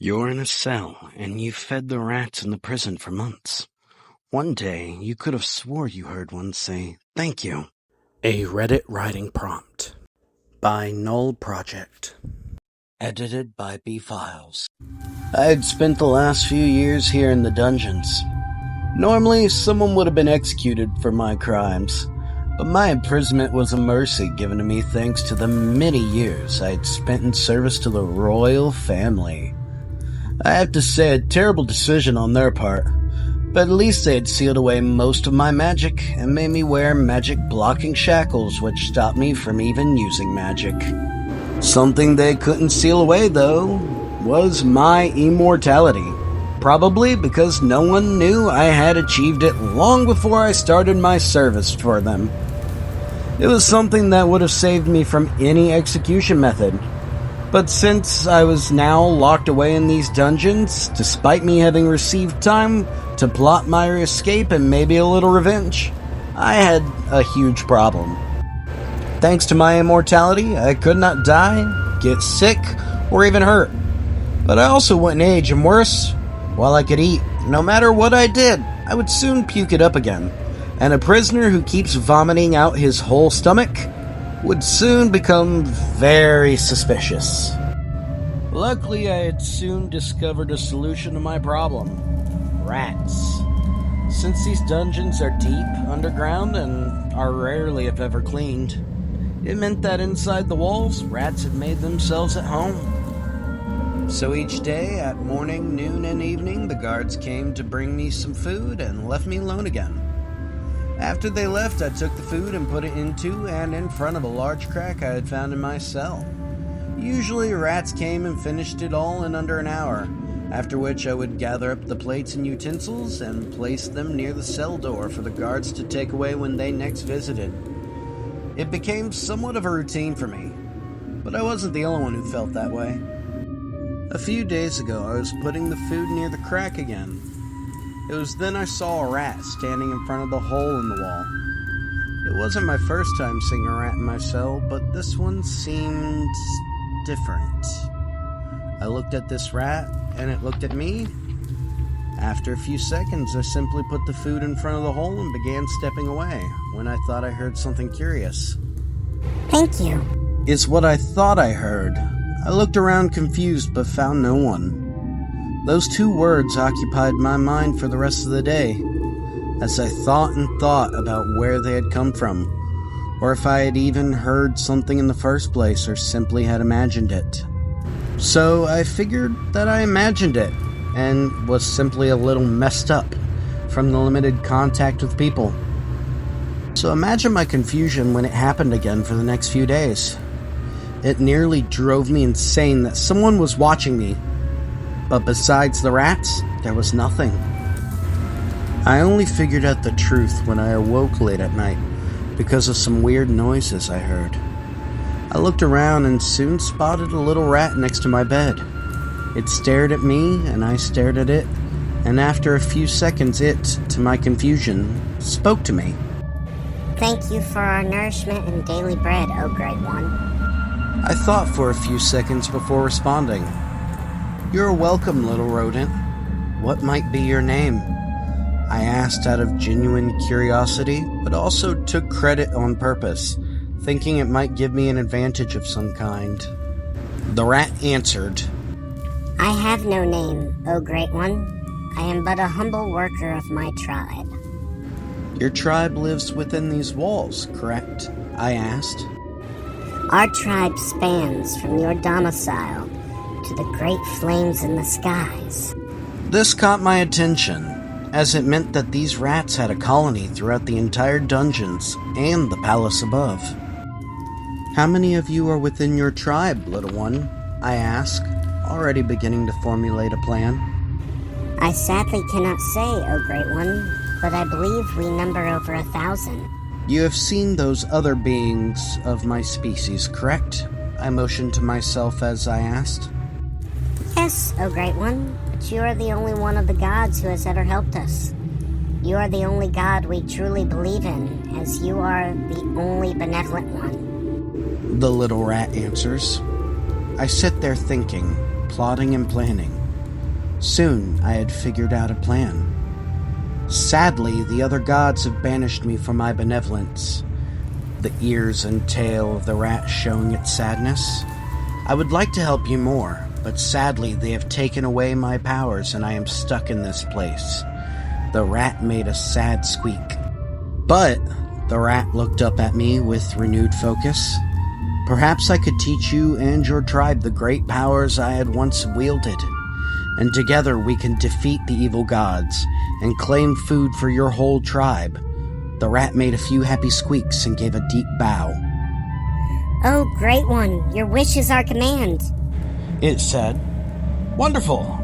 You're in a cell, and you've fed the rats in the prison for months. One day, you could have swore you heard one say, "Thank you." A Reddit writing prompt by Null Project. Edited by B-Files. I had spent the last few years here in the dungeons. Normally, someone would have been executed for my crimes, but my imprisonment was a mercy given to me thanks to the many years I had spent in service to the royal family. I have to say, a terrible decision on their part, but at least they had sealed away most of my magic and made me wear magic blocking shackles which stopped me from even using magic. Something they couldn't seal away, though, was my immortality. Probably because no one knew I had achieved it long before I started my service for them. It was something that would have saved me from any execution method. But since I was now locked away in these dungeons, despite me having received time to plot my escape and maybe a little revenge, I had a huge problem. Thanks to my immortality, I could not die, get sick, or even hurt. But I also wouldn't age, and worse, while I could eat, no matter what I did, I would soon puke it up again. And a prisoner who keeps vomiting out his whole stomach would soon become very suspicious. Luckily, I had soon discovered a solution to my problem. Rats. Since these dungeons are deep underground and are rarely if ever cleaned, it meant that inside the walls, rats had made themselves at home. So each day, at morning, noon, and evening, the guards came to bring me some food and left me alone again. After they left, I took the food and put it into and in front of a large crack I had found in my cell. Usually, rats came and finished it all in under an hour, after which I would gather up the plates and utensils and place them near the cell door for the guards to take away when they next visited. It became somewhat of a routine for me, but I wasn't the only one who felt that way. A few days ago, I was putting the food near the crack again. It was then I saw a rat standing in front of the hole in the wall. It wasn't my first time seeing a rat in my cell, but this one seemed different. I looked at this rat, and it looked at me. After a few seconds, I simply put the food in front of the hole and began stepping away, when I thought I heard something curious. "Thank you," is what I thought I heard. I looked around confused, but found no one. Those two words occupied my mind for the rest of the day, as I thought and thought about where they had come from, or if I had even heard something in the first place, or simply had imagined it. So I figured that I imagined it, and was simply a little messed up from the limited contact with people. So imagine my confusion when it happened again for the next few days. It nearly drove me insane that someone was watching me. But besides the rats, there was nothing. I only figured out the truth when I awoke late at night because of some weird noises I heard. I looked around and soon spotted a little rat next to my bed. It stared at me and I stared at it, and after a few seconds it, to my confusion, spoke to me. "Thank you for our nourishment and daily bread, O Great One." I thought for a few seconds before responding. "You're welcome, little rodent. What might be your name?" I asked out of genuine curiosity, but also took credit on purpose, thinking it might give me an advantage of some kind. The rat answered, "I have no name, O Great One. I am but a humble worker of my tribe." "Your tribe lives within these walls, correct?" I asked. "Our tribe spans from your domicile to the great flames in the skies." This caught my attention, as it meant that these rats had a colony throughout the entire dungeons and the palace above. "How many of you are within your tribe, little one?" I asked, already beginning to formulate a plan. "I sadly cannot say, O Great One, but I believe we number over 1,000. "You have seen those other beings of my species, correct?" I motioned to myself as I asked. "Yes, O Great One, but you are the only one of the gods who has ever helped us. You are the only god we truly believe in, as you are the only benevolent one." The little rat answers. I sit there thinking, plotting and planning, Soon I had figured out a plan. Sadly, the other gods have banished me from my benevolence, the ears and tail of the rat showing its sadness. I would like to help you more, but sadly they have taken away my powers and I am stuck in this place. The rat made a sad squeak. But the rat looked up at me with renewed focus. Perhaps I could teach you and your tribe the great powers I had once wielded, and together we can defeat the evil gods and claim food for your whole tribe. The rat made a few happy squeaks and gave a deep bow. Oh, Great One, your wish is our command, It said. Wonderful!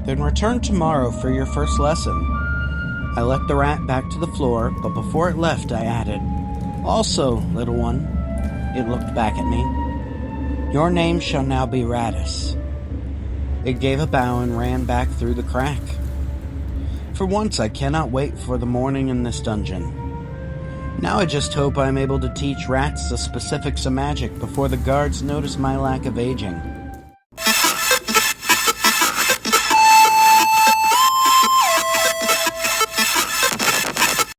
Then return tomorrow for your first lesson. I let the rat back to the floor, but before it left I added, Also, little one, it looked back at me, your name shall now be Ratas. It gave a bow and ran back through the crack. For once I cannot wait for the morning in this dungeon. Now I just hope I'm able to teach rats the specifics of magic before the guards notice my lack of aging.